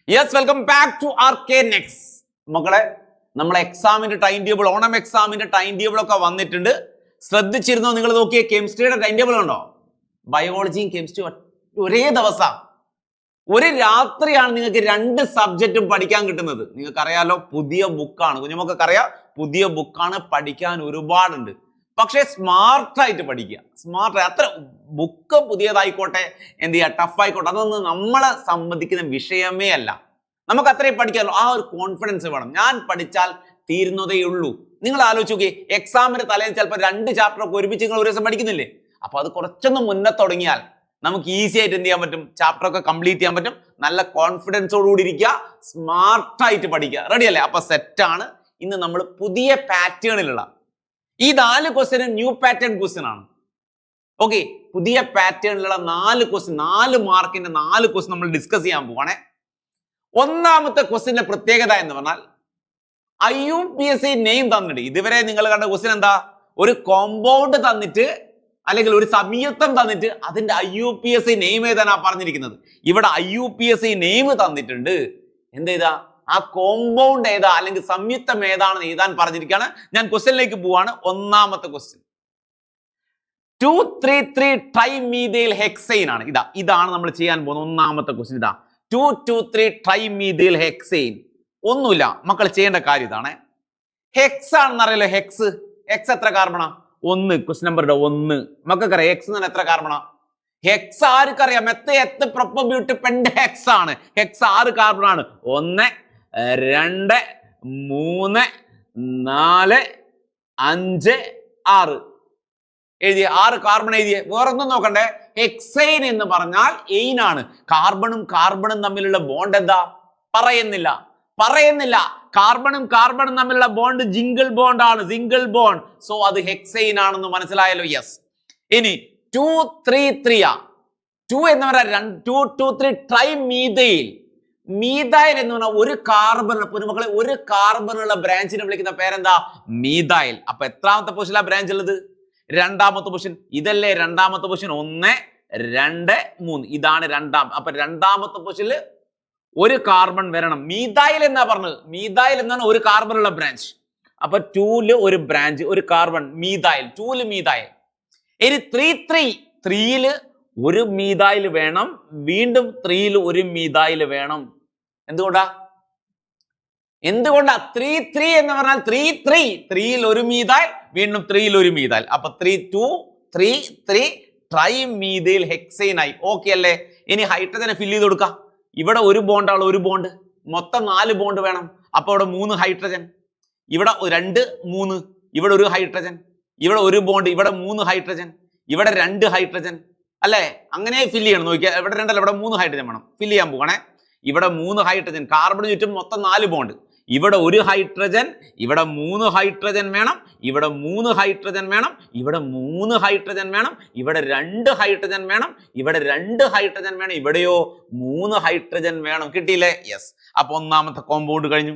Yes, welcome back to ആർകെനെക്സ്. മക്കളെ, നമ്മളെ എക്സാമിന്റെ ടൈം ടേബിൾ, ഓണം എക്സാമിന്റെ ടൈം ടേബിൾ ഒക്കെ വന്നിട്ടുണ്ട്. ശ്രദ്ധിച്ചിരുന്നോ? നിങ്ങൾ നോക്കിയേ, കെമിസ്ട്രിയുടെ ടൈം ടേബിൾ ഉണ്ടോ? ബയോളജിയും കെമിസ്ട്രിയും ഒരേ ദിവസം, ഒരു രാത്രിയാണ് നിങ്ങൾക്ക് രണ്ട് സബ്ജക്റ്റും പഠിക്കാൻ കിട്ടുന്നത്. നിങ്ങൾക്കറിയാലോ, പുതിയ ബുക്കാണ്, കുഞ്ഞുമൊക്കെ അറിയാം, പുതിയ ബുക്കാണ്, പഠിക്കാൻ ഒരുപാടുണ്ട്. പക്ഷേ സ്മാർട്ടായിട്ട് പഠിക്കുക. സ്മാർട്ട്, അത്ര ബുക്ക് പുതിയതായിക്കോട്ടെ, എന്ത് ചെയ്യുക, ടഫ് ആയിക്കോട്ടെ, അതൊന്നും നമ്മളെ സംബന്ധിക്കുന്ന വിഷയമേ അല്ല. നമുക്ക് അത്രയും പഠിക്കാമല്ലോ, ആ ഒരു കോൺഫിഡൻസ് വേണം. ഞാൻ പഠിച്ചാൽ തീരുന്നതേ ഉള്ളൂ. നിങ്ങൾ ആലോചിച്ച് നോക്കിയേ, എക്സാമിന് തലേന്ന് ചിലപ്പോൾ 2 ചാപ്റ്റർ ഒക്കെ ഒരുമിച്ച് നിങ്ങൾ ഒരു ദിവസം പഠിക്കുന്നില്ലേ? അപ്പൊ അത് കുറച്ചൊന്ന് മുന്നേ തുടങ്ങിയാൽ നമുക്ക് ഈസി ആയിട്ട് എന്ത് ചെയ്യാൻ പറ്റും? ചാപ്റ്റർ ഒക്കെ കംപ്ലീറ്റ് ചെയ്യാൻ പറ്റും. നല്ല കോൺഫിഡൻസോടുകൂടി ഇരിക്കുക, സ്മാർട്ടായിട്ട് പഠിക്കുക. റെഡി അല്ലേ? അപ്പൊ സെറ്റാണ്. ഇന്ന് നമ്മൾ പുതിയ പാറ്റേണിലുള്ള ഈ 4 ക്വസ്റ്റ്യൻ ന്യൂ പാറ്റേൺ ക്വസ്റ്റ്യൻ ആണ്. ഓക്കെ, പുതിയ പാറ്റേണിലുള്ള 4 ക്വസ്റ്റ്യൻ, 4 മാർക്കിന്റെ 4 ക്വസ്റ്റ്യൻ നമ്മൾ ഡിസ്കസ് ചെയ്യാൻ പോവാണേ. ഒന്നാമത്തെ ക്വസ്റ്റ്യന്റെ പ്രത്യേകത എന്ന് പറഞ്ഞാൽ IUPAC നെയിം തന്നിട്ട്, ഇതുവരെ നിങ്ങൾ കണ്ട ക്വസ്റ്റ്യൻ എന്താ? ഒരു കോമ്പൗണ്ട് തന്നിട്ട് അല്ലെങ്കിൽ ഒരു സംയുക്തം തന്നിട്ട് അതിന്റെ IUPAC നെയിം ഏതാനാ പറഞ്ഞിരിക്കുന്നത്. ഇവിടെ IUPAC നെയിം തന്നിട്ടുണ്ട്. എന്ത് ആ കോമ്പൗണ്ട് ഏതാ അല്ലെങ്കിൽ സംയുക്തം ഏതാണെന്ന് എഴുതാൻ പറഞ്ഞിരിക്കുകയാണ്. ഞാൻ ക്വസ്റ്റ്യനിലേക്ക് പോവാണ്. ഒന്നാമത്തെ ക്വസ്റ്റ്യൻ 233 ട്രൈമീഥൈൽ ഹെക്സൈൻ ആണ്. ഇതാണ് നമ്മൾ ചെയ്യാൻ പോകുന്ന ഒന്നാമത്തെ ക്വസ്റ്റ്യൻ. 223 trimethyl hexyne. ഒന്നുമില്ല മക്കൾ, ചെയ്യേണ്ട കാര്യം ഇതാണ്. ഹെക്സ് ആണെന്ന് അറിയാലോ. ഹെക്സ് എത്ര കാർബണാ? 1. Question number 1 മക്കൾക്കറിയാം. ഹെക്സ് എന്ന് എത്ര കാർബണാ? ഹെക്സ് ആർക്കറിയാം? എത്ത് പ്രൊപ്പബ്യൂട്ട് പെൻഡ് ഹെക്സ് ആണ്. ഹെക്സ് 6 കാർബൺ ആണ്. 1 2 3 4 5 6 എഴുതിയ 6 കാർബൺ എഴുതിയ. വേറൊന്നും നോക്കണ്ടേ? ഹെക്സൈൻ എന്ന് പറഞ്ഞാൽ എയിൻ ആണ്. കാർബണും തമ്മിലുള്ള ബോണ്ട് എന്താ? പറയുന്നില്ല. കാർബണും തമ്മിലുള്ള ബോണ്ട് ജിംഗിൾ ബോണ്ട് ആണ്. Single bond. സോ അത് ഹെക്സൈൻ ആണെന്ന് മനസ്സിലായല്ലോ. യെസ്. ഇനി 233 2 എന്ന് പറഞ്ഞാൽ 223 ട്രൈമീഥൈൽ. മീഥൈൽ എന്ന് പറഞ്ഞാൽ ഒരു കാർബൺ. മക്കളെ, ഒരു കാർബണുള്ള ബ്രാഞ്ചിനെ വിളിക്കുന്ന പേരെന്താ? മീഥൈൽ. അപ്പൊ എത്രാമത്തെ പൊസിഷനിലാണ് ബ്രാഞ്ച് ഉള്ളത്? 2ാമത്തെ പൊസിഷൻ. ഇതല്ലേ 2ാമത്തെ പൊസിഷൻ? 1 2 3. ഇതാണ് 2ാം. അപ്പൊ 2ാമത്തെ പൊസിഷനിൽ ഒരു കാർബൺ വരണം. മീഥൈൽ എന്നാ പറഞ്ഞത്. മീഥൈൽ എന്നാണ് ഒരു കാർബണുള്ള ബ്രാഞ്ച്. അപ്പൊ 2ല് ഒരു ബ്രാഞ്ച്, ഒരു കാർബൺ, മീഥൈൽ. 2ല് മീഥൈൽ. ഇനി 3ല് ഒരു മീഥൈൽ വേണം. വീണ്ടും 3ല് ഒരു മീഥൈൽ വേണം. എന്തുകൊണ്ടാ? 3 എന്ന് പറഞ്ഞാൽ 3ൽ ഒരു മീഥൈൽ, വീണ്ടും 3ൽ ഒരു മീഥൈൽ. അപ്പൊ 3 ട്രൈമീഥൈൽ ഹെക്സൈൻ ആയി. ഓക്കെ അല്ലേ? ഇനി ഹൈഡ്രജനെ ഫില്ല് ചെയ്ത് കൊടുക്കാം. ഇവിടെ ഒരു ബോണ്ടാണ്, ഒരു ബോണ്ട്, മൊത്തം 4 ബോണ്ട് വേണം. അപ്പൊ ഇവിടെ 3 ഹൈഡ്രജൻ, ഇവിടെ 2 3, ഇവിടെ ഒരു ഹൈഡ്രജൻ, ഇവിടെ ഒരു ബോണ്ട്, ഇവിടെ 3 ഹൈഡ്രജൻ, ഇവിടെ 2 ഹൈഡ്രജൻ അല്ലേ? അങ്ങനെ ഫില്ല് ചെയ്യണം. നോക്കിയാൽ ഇവിടെ 2 അല്ല, ഇവിടെ 3 ഹൈഡ്രജൻ വേണം. ഫില്ല് ചെയ്യാൻ പോകണേ. ഇവിടെ 3 ഹൈഡ്രജൻ, കാർബൺ ചുറ്റും മൊത്തം 4 ബോണ്ട്. ഇവിടെ ഒരു ഹൈഡ്രജൻ, ഇവിടെ 3 ഹൈഡ്രജൻ വേണം, ഇവിടെ 3 ഹൈഡ്രജൻ വേണം, ഇവിടെ 3 ഹൈഡ്രജൻ വേണം, ഇവിടെ 2 ഹൈഡ്രജൻ വേണം, ഇവിടെ 2 ഹൈഡ്രജൻ വേണം, ഇവിടെയോ 3 ഹൈഡ്രജൻ വേണം. കിട്ടിയില്ലേ? യെസ്. അപ്പൊ ഒന്നാമത്തെ കോമ്പൗണ്ട് കഴിഞ്ഞു.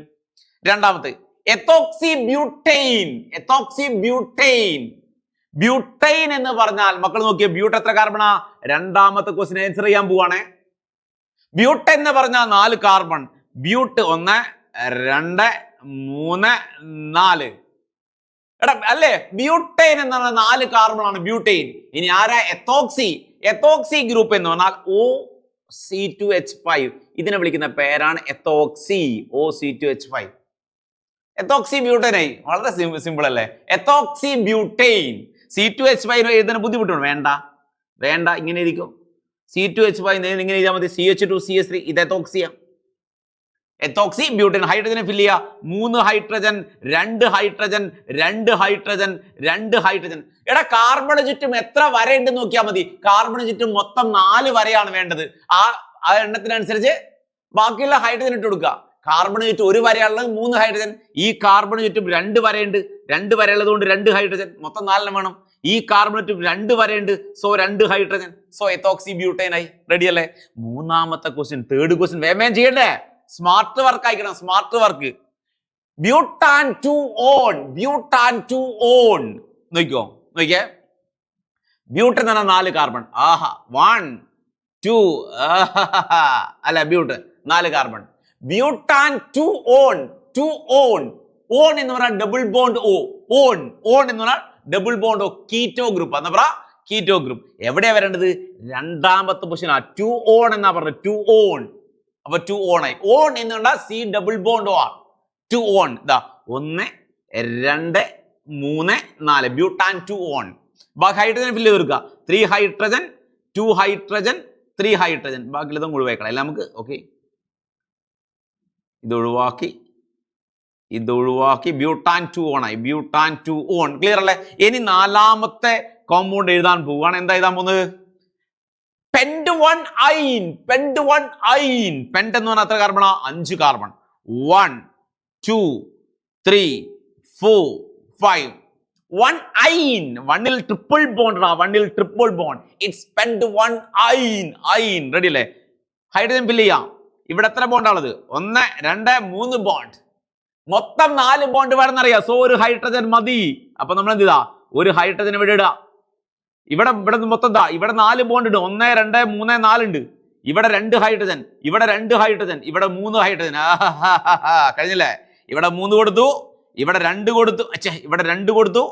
രണ്ടാമത്തെ എത്തോക്സി ബ്യൂട്ടൈൻ. ബ്യൂട്ടൈൻ എന്ന് പറഞ്ഞാൽ മക്കൾ നോക്കിയ ബ്യൂട്ട് എത്ര കാർബണാ? 2ാമത്തെ ക്വസ്റ്റ്യൻ ആൻസർ ചെയ്യാൻ പോവാണേ. ബ്യൂട്ട് എന്ന് പറഞ്ഞാൽ 4 കാർബൺ. ബ്യൂട്ട് 1 2 3 4. എടാ അല്ലേ? ബ്യൂട്ടൈൻ എന്ന് പറഞ്ഞാൽ 4 കാർബൺ ആണ് ബ്യൂട്ടൈൻ. ഇനി ആരാ? എത്തോക്സി ഗ്രൂപ്പ് എന്ന് പറഞ്ഞാൽ OC2H5. ഇതിനെ വിളിക്കുന്ന പേരാണ് എത്തോക്സി. OC2H5. എത്തോക്സി ബ്യൂട്ടൈനായി. വളരെ സിമ്പിൾ അല്ലേ? എത്തോക്സി ബ്യൂട്ടൈൻ. C2H5 എഴുതുന്ന ബുദ്ധിമുട്ടുണ്ട്. വേണ്ട ഇങ്ങനെ ഇരിക്കും. C2H5 ഇങ്ങനെ എഴുതാൽ മതി. CH2CH3. ഇത് എത്തോക്സി ബ്യൂട്ടൈൻ. ഹൈഡ്രജനെ ഫില്ല് ചെയ്യുക. 3 ഹൈഡ്രജൻ, 2 ഹൈഡ്രജൻ, 2 ഹൈഡ്രജൻ, 2 ഹൈഡ്രജൻ. എടാ, കാർബണ് ചുറ്റും എത്ര വരയുണ്ടെന്ന് നോക്കിയാൽ മതി. കാർബണ് ചുറ്റും മൊത്തം 4 വരയാണ് വേണ്ടത്. ആ എണ്ണത്തിനനുസരിച്ച് ബാക്കിയുള്ള ഹൈഡ്രജൻ ഇട്ട് കൊടുക്കുക. കാർബണ് ചുറ്റും 1 വരയുള്ളത് 3 ഹൈഡ്രജൻ. ഈ കാർബണ് ചുറ്റും 2 വരയുണ്ട്. 2 വരയുള്ളത് കൊണ്ട് 2 ഹൈഡ്രജൻ. മൊത്തം 4 വേണം. ഈ കാർബണ് ചുറ്റും 2 വരയുണ്ട്. So 2 hydrogen. So ethoxy butyne ആയി. റെഡി അല്ലേ? മൂന്നാമത്തെ ക്വസ്റ്റ്യൻ, തേർഡ് ക്വസ്റ്റ്യൻ വേഗം ചെയ്യണ്ടേ? സ്മാർട്ട് വർക്ക് അയക്കണം. Smart work. Butan 2 one. നോക്കിയേ. ബ്യൂട്ട് എന്ന് പറഞ്ഞാൽ 4 കാർബൺ. ആഹാ. 1 2 അല്ല, but 4 carbon. Butan two one, two one, one എന്ന് പറഞ്ഞാൽ double bond O, one, one എന്ന് പറഞ്ഞാൽ double bond O, keto group എന്ന് പറ, കീറ്റോ ഗ്രൂപ്പ്. എവിടെയാ വരേണ്ടത്? രണ്ടാമത്തെ പൊസിഷനാ. ടു ഓൺ എന്നാ പറഞ്ഞത്, ടു ഓൺ. അപ്പൊ ടു ഓൺ ആയി. ഓൺ എന്ന് പറഞ്ഞാൽ C double bond O, two one. ഇതാ 1 2 3 4 ബ്യൂട്ടാൻ ടു ഓൺ. ബാക്കി ഹൈഡ്രജൻ ഫില്ല് തീർക്കുക. 3 ഹൈഡ്രജൻ 2 ഹൈഡ്രജൻ 3 ഹൈഡ്രജൻ. ബാക്കിയുള്ളതും ഒഴിവാക്കണം. എല്ലാം നമുക്ക് ഓക്കെ. ഇത് ഒഴിവാക്കി ബ്യൂട്ടാൻ ടു ഓൺ ആയി. Butan two one. ക്ലിയർ അല്ലേ? ഇനി നാലാമത്തെ കോമ്പൗണ്ട് എഴുതാൻ പോവുകയാണ്. എന്താ എഴുതാൻ പോകുന്നത്? Pent 1 yne. Pent 1 yne. Pent എന്ന് പറഞ്ഞാൽ എത്ര കാർബണാ? 5 കാർബൺ. 1 2 3 4 5. 1 അയൺ. 1ൽ ട്രിപ്പിൾ ബോണ്ട്. 1ൽ triple bond. It's pent 1 yne. Yne. Ready അല്ലേ? ഹൈഡ്രജൻ ഫില്ല് ചെയ്യാം. ഇവിടെ എത്ര ബോണ്ടാണുള്ളത്? 1 2 3 ബോണ്ട്. മൊത്തം 4 ബോണ്ട് വേണമെന്നറിയാം. സോ ഒരു ഹൈഡ്രജൻ മതി. അപ്പൊ നമ്മൾ എന്ത് ചെയ്താ? ഒരു ഹൈഡ്രജൻ ഇവിടെ ഇടുക. ഇവിടെ മൊത്തം എന്താ? ഇവിടെ 4 ബോണ്ട് ഉണ്ട്. 1 2 3 4 ഉണ്ട്. ഇവിടെ 2 ഹൈഡ്രജൻ, ഇവിടെ 2 ഹൈഡ്രജൻ, ഇവിടെ 3 ഹൈഡ്രജൻ. കഴിഞ്ഞില്ലേ? ഇവിടെ 3 കൊടുത്തു, ഇവിടെ 2 കൊടുത്തു, ഇവിടെ 2 കൊടുത്തു,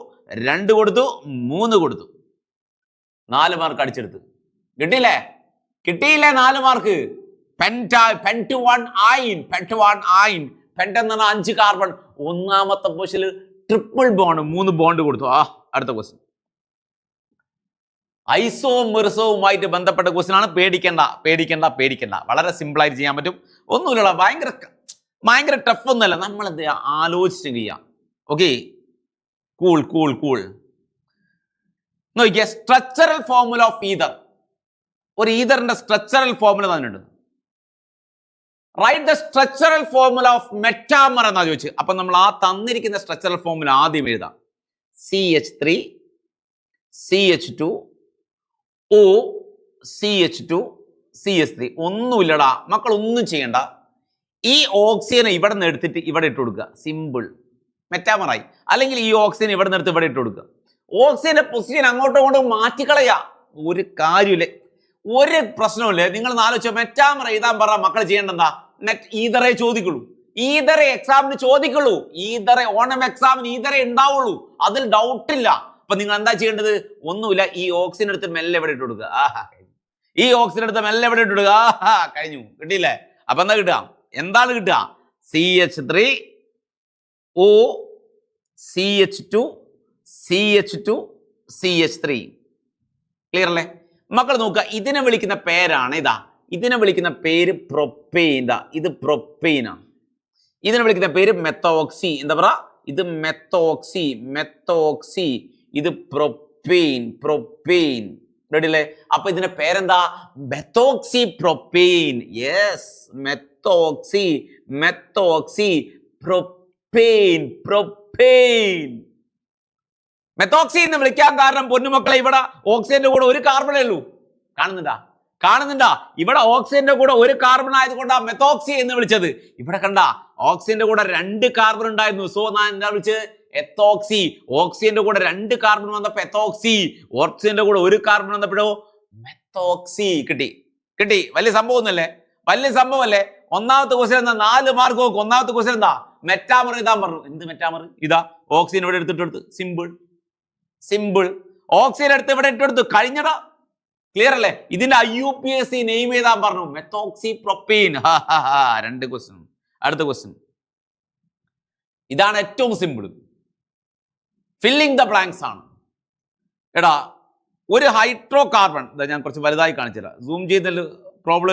2 കൊടുത്തു, 3 കൊടുത്തു. 4 മാർക്ക് അടിച്ചെടുത്ത്. കിട്ടിയില്ലേ? 4 mark. Pent 1 yne. Pent 1 yne. Pent എന്ന് പറഞ്ഞാൽ 5 കാർബൺ. ഒന്നാമത്തെ പൊസിഷനിൽ ട്രിപ്പിൾ ബോണ്ട്, 3 ബോണ്ട് കൊടുത്തു. അടുത്ത ക്വസ്റ്റ്യൻ ഐസോമെറിസവുമായിട്ട് ബന്ധപ്പെട്ട ക്വസ്റ്റ്യൻ ആണ്. പേടിക്കണ്ട. വളരെ സിമ്പിൾ ആയിട്ട് ചെയ്യാൻ പറ്റും. ഒന്നുമില്ല, ഭയങ്കര ടഫ് ഒന്നുമല്ല. നമ്മൾ എന്ത് ചെയ്യാം? ആലോചിച്ച് ചെയ്യാം. Okay, cool. നോക്കിയ സ്ട്രക്ചറൽ ഫോർമുല ഓഫ് ഈതർ. ഒരു ഈതറിന്റെ സ്ട്രക്ചറൽ ഫോർമുല തന്നിട്ടുണ്ട്. Write the structural formula of metamer എന്നാ ചോദിച്ചു. അപ്പൊ നമ്മൾ ആ തന്നിരിക്കുന്ന സ്ട്രക്ചറൽ ഫോർമുല ആദ്യം എഴുതാം. CH3 CH2 O CH2 CH3. ഒന്നുമില്ലടാ മക്കൾ, ഒന്നും ചെയ്യണ്ട. ഈ ഓക്സിജനെ ഇവിടെ നിന്ന് എടുത്തിട്ട് ഇവിടെ ഇട്ട് കൊടുക്കുക. സിമ്പിൾ, മെറ്റാമറായി. അല്ലെങ്കിൽ ഈ ഓക്സിജൻ ഇവിടെ നിന്ന് എടുത്ത് ഇവിടെ ഇട്ട് കൊടുക്കുക. ഓക്സിജന്റെ പൊസിഷൻ അങ്ങോട്ടും ഇങ്ങോട്ടും മാറ്റിക്കളയാ. ഒരു കാര്യമില്ല, ഒരു പ്രശ്നമില്ല. നിങ്ങൾ ആലോചിച്ചോ, മെറ്റാമർ എഴുതാൻ പറ. മക്കൾ ചെയ്യേണ്ടെന്താ? ഈതറെ ചോദിക്കുള്ളൂ. ഈതറെ എക്സാമിന് ചോദിക്കുള്ളൂ. ഈതറെ ഓണം എക്സാമിന് ഈതറെ ഉണ്ടാവുള്ളൂ. അതിൽ ഡൗട്ടില്ല. അപ്പൊ നിങ്ങൾ എന്താ ചെയ്യേണ്ടത്? ഒന്നുമില്ല, ഈ ഓക്സിജൻ എടുത്ത് മെല്ലെ എവിടെ ഇട്ട് കൊടുക്കുക. ഈ ഓക്സിജൻ എടുത്ത് മെല്ലെ എവിടെ ഇട്ട് കൊടുക്കുക. കഴിഞ്ഞു. കിട്ടിയില്ലേ? അപ്പൊ എന്താ കിട്ടുക? എന്താണ് കിട്ടുക? CH3 O CH2 CH2 CH3. Clear അല്ലേ? മക്കൾ നോക്കുക, ഇതിനെ വിളിക്കുന്ന പേരാണ് ഇതാ. ഇതിനെ വിളിക്കുന്ന പേര് പ്രൊപ്പെയിൻ. ഇത് പ്രൊപ്പെയിനാണ്. ഇതിനെ വിളിക്കുന്ന പേര് മെത്തോക്സി. എന്താ പറ? ഇത് മെത്തോക്സി. ഇത് പ്രൊപ്പെയിൻ. റെഡി അല്ലേ? അപ്പൊ ഇതിന്റെ പേരെന്താ? Methoxy propane. Yes, methoxy propane. Methoxy എന്ന് വിളിക്കാൻ കാരണം പൊന്നുമക്കളെ, ഇവിടെ ഓക്സിജന്റെ കൂടെ ഒരു കാർബണേ ഉള്ളൂ. കാണുന്നുണ്ടാ? ഇവിടെ ഓക്സിജന്റെ കൂടെ ഒരു കാർബൺ ആയതുകൊണ്ടാ മെത്തോക്സി എന്ന് വിളിച്ചത്. ഇവിടെ കണ്ട, ഓക്സിജന്റെ കൂടെ 2 കാർബൺ ഉണ്ടായിരുന്നു. സോ ഞാൻ എന്താ വിളിച്ചത്? എത്തോക്സി. ഓക്സിജന്റെ കൂടെ 2 കാർബൺ വന്നപ്പോ എത്തോക്സി. ഓക്സിജന്റെ കൂടെ 1 കാർബൺ വന്നപ്പോഴോ മെത്തോക്സി. കിട്ടി. വലിയ സംഭവമൊന്നുമല്ലേ? വലിയ സംഭവമല്ലേ? ഒന്നാമത്തെ ക്വസ്റ്റ്യൻ എന്താ? 4 മാർക്ക് നോക്കും. ഒന്നാമത്തെ ക്വസ്റ്റ്യൻ എന്താ? മെറ്റാമർ എഴുതാൻ പറഞ്ഞു. എന്ത് മെറ്റാമർ? ഇതാ ഓക്സിജൻ ഇവിടെ എടുത്തിട്ട് സിമ്പിൾ. ഓക്സിജൻ എടുത്ത് ഇവിടെ ഇട്ടെടുത്തു. കഴിഞ്ഞടാ. ക്ലിയർ അല്ലേ? ഇതിന്റെ IUPAC നെയിം എഴുതാൻ പറഞ്ഞു. Methoxy propane. 2 ക്വസ്റ്റ്യൻ. അടുത്ത ക്വസ്റ്റ്യൻ ഇതാണ് ഏറ്റവും സിമ്പിൾ. ഫില്ലിംഗ് ദ ബ്ലാങ്ക്സ് ആണ്. എടാ, ഒരു ഹൈഡ്രോ കാർബൺ, ഞാൻ കുറച്ച് വലുതായി കാണിച്ചുതരാം. സൂം ചെയ്തല്ലോ, പ്രോബ്ലം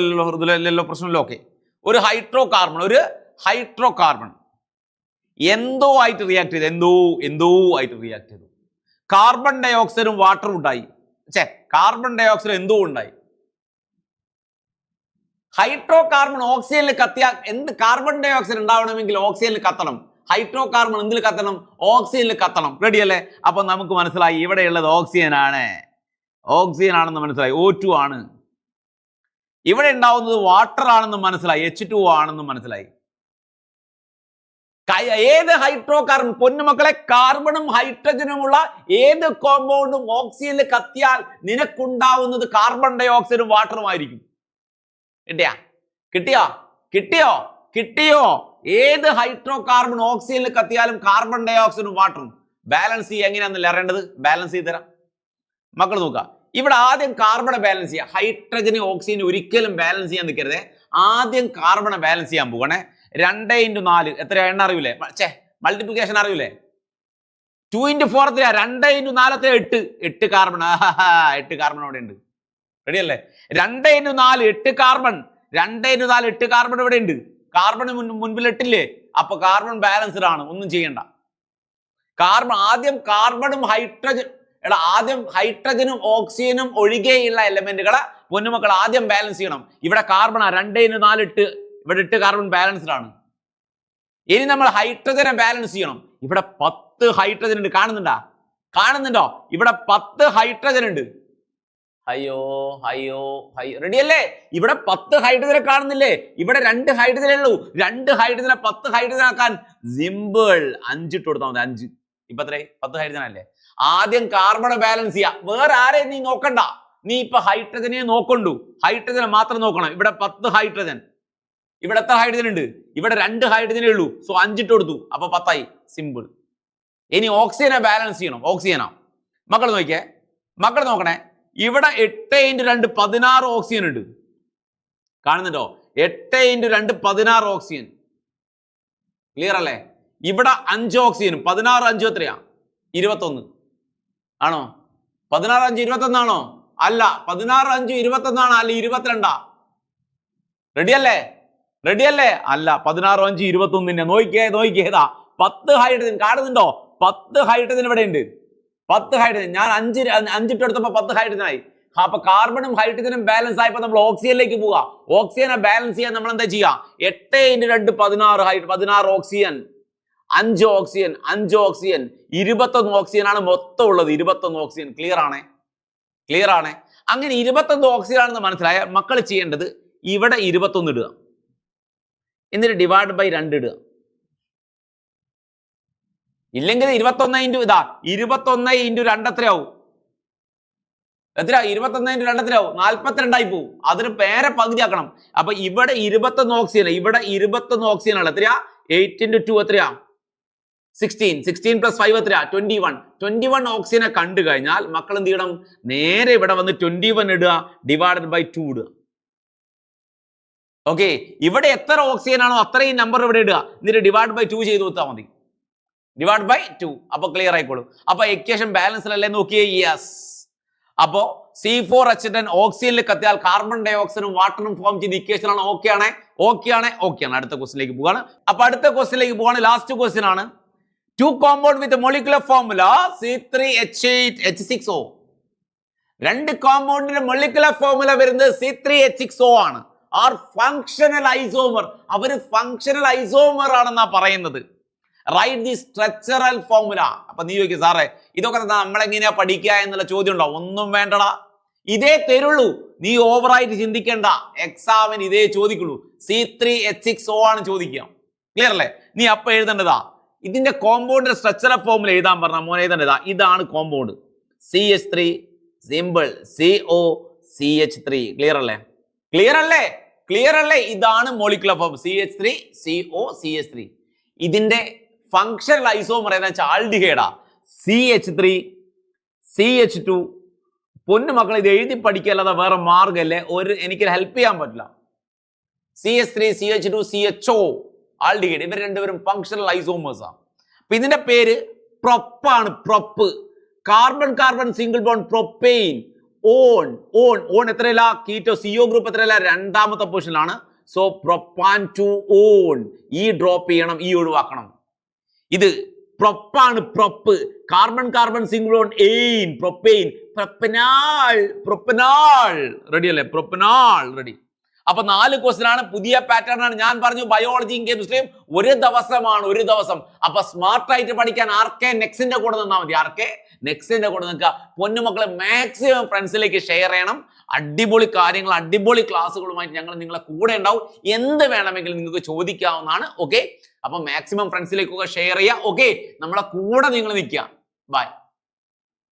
ഇല്ലല്ലോ, പ്രശ്നമില്ലോ. ഓക്കെ, ഒരു ഹൈഡ്രോ കാർബൺ എന്തോ ആയിട്ട് റിയാക്ട് ചെയ്തു. കാർബൺ ഡൈ ഓക്സൈഡും വാട്ടറും ഉണ്ടായി. കാർബൺ ഡൈ ഓക്സൈഡ് എന്തോ ഉണ്ടായി. ഹൈഡ്രോ കാർബൺ ഓക്സിജനിൽ കത്തിയാൽ എന്ത്? കാർബൺ ഡൈ ഓക്സൈഡ് ഉണ്ടാവണമെങ്കിൽ ഓക്സിജനിൽ കത്തണം. ഹൈഡ്രോ കാർബൺ എന്തിൽ കത്തണം? ഓക്സിജനിൽ കത്തണം. റെഡി അല്ലേ? അപ്പൊ നമുക്ക് മനസ്സിലായി ഇവിടെയുള്ളത് ഓക്സിജൻ ആണെന്ന് മനസ്സിലായി. O2 ആണ്. ഇവിടെ ഉണ്ടാവുന്നത് വാട്ടർ ആണെന്ന് മനസ്സിലായി. H2O ആണെന്ന് മനസ്സിലായി. ഏത് ഹൈഡ്രോ കാർബൺ, പൊന്നുമക്കളെ, കാർബണും ഹൈഡ്രജനുമുള്ള ഏത് കോമ്പൗണ്ടും ഓക്സിജനിൽ കത്തിയാൽ നിനക്കുണ്ടാവുന്നത് കാർബൺ ഡൈ ഓക്സൈഡും വാട്ടറും ആയിരിക്കും. കിട്ടിയോ? കിട്ടിയോ? ഏത് ഹൈഡ്രോ കാർബൺ ഓക്സിജനിൽ കത്തിയാലും കാർബൺ ഡൈ ഓക്സൈഡും വാട്ടറും ബാലൻസ് ചെയ്യുക എങ്ങനെയാണെന്നല്ല അറിയേണ്ടത്? ബാലൻസ് ചെയ്ത് തരാം. മക്കൾ നോക്കുക, ഇവിടെ ആദ്യം കാർബണെ ബാലൻസ് ചെയ്യുക. ഹൈഡ്രജന് ഓക്സിജന് ഒരിക്കലും ബാലൻസ് ചെയ്യാൻ നിൽക്കരുത്. ആദ്യം കാർബണെ ബാലൻസ് ചെയ്യാൻ പോകണേ. 2 × 4 എത്ര എണ്ണ അറിയൂലേ? മൾട്ടിപ്ലിക്കേഷൻ അറിയൂലേ? 2 × 4 എത്രയാ? 2 × 4 8. 8 കാർബൺ. 8 കാർബൺ അവിടെ ഉണ്ട്. റെഡി അല്ലേ? 2 × 4 8 കാർബൺ. 2 × 4 8 കാർബൺ ഇവിടെ ഉണ്ട്. കാർബൺ മുൻപിൽ 8 ഇല്ലേ? അപ്പൊ കാർബൺ ബാലൻസ്ഡ് ആണ്. ഒന്നും ചെയ്യണ്ട. കാർബൺ ആദ്യം കാർബണും ആദ്യം ഹൈഡ്രജനും ഓക്സിജനും ഒഴികെയുള്ള എലമെന്റുകളെ പൊന്നുമക്കൾ ആദ്യം ബാലൻസ് ചെയ്യണം. ഇവിടെ കാർബൺ 2 × 4 8. ഇവിടെ 8 കാർബൺ ബാലൻസ്ഡ് ആണ്. ഇനി നമ്മൾ ഹൈഡ്രജനെ ബാലൻസ് ചെയ്യണം. ഇവിടെ 10 ഹൈഡ്രജൻ ഉണ്ട്. കാണുന്നുണ്ടോ? ഇവിടെ 10 ഹൈഡ്രജൻ ഉണ്ട്. അയ്യോ. റെഡി അല്ലേ? ഇവിടെ 10 ഹൈഡ്രജനെ കാണുന്നില്ലേ? ഇവിടെ 2 ഹൈഡ്രജനേ ഉള്ളൂ. 2 ഹൈഡ്രജനെ 10 ഹൈഡ്രജൻ ആക്കാൻ സിമ്പിൾ 5 ഇട്ട് കൊടുത്താൽ മതി. 5 ഇപ്പൊ എത്രേ? 10 ഹൈഡ്രജൻ അല്ലേ? ആദ്യം കാർബണെ ബാലൻസ് ചെയ്യാം. വേറെ ആരെയും നീ നോക്കണ്ട. നീ ഇപ്പൊ ഹൈഡ്രജനെ നോക്കണ്ടു. ഹൈഡ്രജനെ മാത്രം നോക്കണം. ഇവിടെ 10 ഹൈഡ്രജൻ. ഇവിടെ എത്ര ഹൈഡ്രജൻ ഉണ്ട്? ഇവിടെ 2 ഹൈഡ്രജനേ ഉള്ളൂ. സോ 5 ഇട്ട് കൊടുത്തു. അപ്പൊ 10 ആയി. സിമ്പിൾ. ഇനി ഓക്സിജനെ ബാലൻസ് ചെയ്യണം. ഓക്സിജനാ മക്കൾ നോക്കണേ. ഇവിടെ 8 × 2 16 ഓക്സിജൻ ഉണ്ട്. കാണുന്നുണ്ടോ? 8 × 2 16 ഓക്സിജൻ. ക്ലിയർ അല്ലേ? ഇവിടെ 5 ഓക്സിജൻ. 16 5 എത്രയാ? 21 ആണോ? 16 5 21 ആണോ? അല്ല. 16 5 21 ആണ്. അല്ല 22. റെഡി അല്ലേ? അല്ല. 16 5 21. നോക്കിയേതാ 10 ഹൈഡ്രജൻ. കാണുന്നുണ്ടോ? 10 ഹൈഡ്രജൻ ഇവിടെ ഉണ്ട്. 10 ഹൈഡ്രജൻ. ഞാൻ 5 ഇട്ട് എടുത്തപ്പോ 10 ഹൈഡ്രജൻ ആയി. അപ്പൊ കാർബണും ഹൈഡ്രജനും ബാലൻസ് ആയപ്പോ നമ്മൾ ഓക്സിജനിലേക്ക് പോവാ. ഓക്സിജനെ ബാലൻസ് ചെയ്യാൻ നമ്മൾ എന്താ ചെയ്യാ? 8 × 2 16 ഓക്സിജൻ. 5 ഓക്സിജൻ 21 ഓക്സിജൻ ആണ് മൊത്തം ഉള്ളത്. 21 ഓക്സിജൻ. ക്ലിയർ ആണ്? അങ്ങനെ 21 ഓക്സിജൻ ആണെന്ന് മനസ്സിലായ മക്കൾ ചെയ്യേണ്ടത് ഇവിടെ 21 ഇടുക. എന്നിട്ട് ഡിവൈഡ് ബൈ 2 ഇടുക. ഇല്ലെങ്കിൽ 21 × 2 എത്രയാവും? 21 × 2 എത്രയാവും? 42 ആയി പോവും. അതിന് പേരെ പകുതിയാക്കണം. അപ്പൊ ഇവിടെ 21 ഓക്സിജൻ. ഇവിടെ 21 ഓക്സിജൻ ആണ്. എത്രയാ? 8 × 2 എത്രയാ? 16. 16 + 5 എത്രയാ? 21 ഓക്സിജനെ കണ്ടു കഴിഞ്ഞാൽ മക്കൾ എന്ത് ചെയ്യണം? നേരെ ഇവിടെ വന്ന് 21 ഇടുക. ഡിവൈഡഡ് ബൈ 2 ഇടുക. ഓക്കെ. ഇവിടെ എത്ര ഓക്സിജൻ ആണോ അത്രയും നമ്പർ ഇവിടെ ഇടുക. എന്നിട്ട് ഡിവൈഡ് ബൈ 2 ചെയ്ത് കൊടുത്താൽ മതി. Divide by 2. അപ്പൊ ക്ലിയർ ആയിക്കോളും. അപ്പൊ ഇക്വേഷൻ ബാലൻസ് അല്ലേ? നോക്കിയേ. യെസ്. അപ്പോ C4H10 ഓക്സിജനിൽ കത്തിയാൽ കാർബൺ ഡൈ ഓക്സൈഡും വാട്ടറും ഫോം ചെയ്ത ഇക്വേഷൻ ആണ്. ഓക്കെ ആണ്. അടുത്ത ക്വസ്റ്റിലേക്ക് പോവാണ്. അപ്പൊ അടുത്ത ക്വസ്റ്റിലേക്ക് പോവാണ്. ലാസ്റ്റ് ക്വസ്റ്റ്യൻ ആണ്. 2 compound with molecular formula C3H8H6O. 2 കോമ്പൗണ്ടിന്റെ മോളിക്കുലർ ഫോർമുല വരുന്നത് C3H6O ആണ്. Are functional isomer. അവര് ഫങ്ഷണൽ ഐസോമർ ആണെന്നാ പറയുന്നത്. Write the structural formula. അപ്പൊ നീ ചോദിക്കും സാറേ ഇതൊക്കെ നമ്മളെങ്ങനെയാ പഠിക്കുക എന്നുള്ള ചോദ്യം ഉണ്ടോ? ഒന്നും വേണ്ടടാ. ഇതേ തരുള്ളൂ. നീ ഓവറായിട്ട് ചിന്തിക്കേണ്ട. എക്സാമിന് ഇതേ ചോദിക്കുള്ളൂ. C3H6O ആണ് ചോദിക്കുക. ക്ലിയർ അല്ലേ? നീ അപ്പൊ എഴുതേണ്ടതാ ഇതിന്റെ കോമ്പൗണ്ടിന്റെ സ്ട്രക്ചറൽ ഫോർമുല എഴുതാൻ പറഞ്ഞ മോനെ എഴുതേണ്ടതാ. ഇതാണ് compound. CH3 simple COCH3. Clear അല്ലേ? ഇതാണ് മോളിക്കുലർ ഫോർമുല. CH3 COCH3. ഇതിന്റെ ഫങ്ഷണൽ ഐസോമർ എന്ന് വെച്ചാൽ ആൽഡിഹൈഡാ. CH3 CH2. പൊന്നു മക്കൾ ഇത് എഴുതി പഠിക്കല്ലാതെ വേറെ മാർഗമല്ലേ? എനിക്ക് ഹെൽപ്പ് ചെയ്യാൻ പറ്റില്ല. CH3 CH2 CHO aldehyde. ഇവർ രണ്ടുപേരും ഫങ്ഷണൽ ഐസോമേഴ്സാണ്. അപ്പൊ ഇതിന്റെ പേര് പ്രൊപ്പാണ്. Prop. Carbon single bond propane. One എത്രയല്ല? കീറ്റോ. CO ഗ്രൂപ്പ് എത്രയല്ല? 2ാമത്തെ പൊസിഷനിലാണ്. So propan two one. ഈ ഡ്രോപ്പ് ചെയ്യണം, ഈ ഒഴിവാക്കണം. ഇത് പ്രൊപ്പാണ്. Prop. Carbon single bond ane. Propane. Propanal. Ready അല്ലേ? പ്രൊപ്പനാൽ. റെഡി. അപ്പൊ 4 ക്വസ്റ്റ്യൻ ആണ്. പുതിയ പാറ്റേൺ ആണ്. ഞാൻ പറഞ്ഞു ബയോളജിയും കെമിസ്ട്രിയും ഒരു ദിവസം. അപ്പൊ സ്മാർട്ട് ആയിട്ട് പഠിക്കാൻ ആർക്കെ നെക്സ്റ്റിന്റെ കൂടെ നിന്നാൽ മതി. നെക്സ്റ്റിന്റെ കൂടെ നിൽക്കുക. പൊന്നുമക്കളെ മാക്സിമം ഫ്രണ്ട്സിലേക്ക് ഷെയർ ചെയ്യണം. അടിപൊളി കാര്യങ്ങൾ, അടിപൊളി ക്ലാസ്സുകളുമായിട്ട് ഞങ്ങൾ നിങ്ങളെ കൂടെ ഉണ്ടാവും. എന്ത് വേണമെങ്കിലും നിങ്ങൾക്ക് ചോദിക്കാവുന്നതാണ്. ഓക്കെ. അപ്പൊ മാക്സിമം ഫ്രണ്ട്സിലേക്കൊക്കെ ഷെയർ ചെയ്യുക. ഓക്കെ. നമ്മളെ കൂടെ നിങ്ങൾ നിൽക്കുക. ബൈ.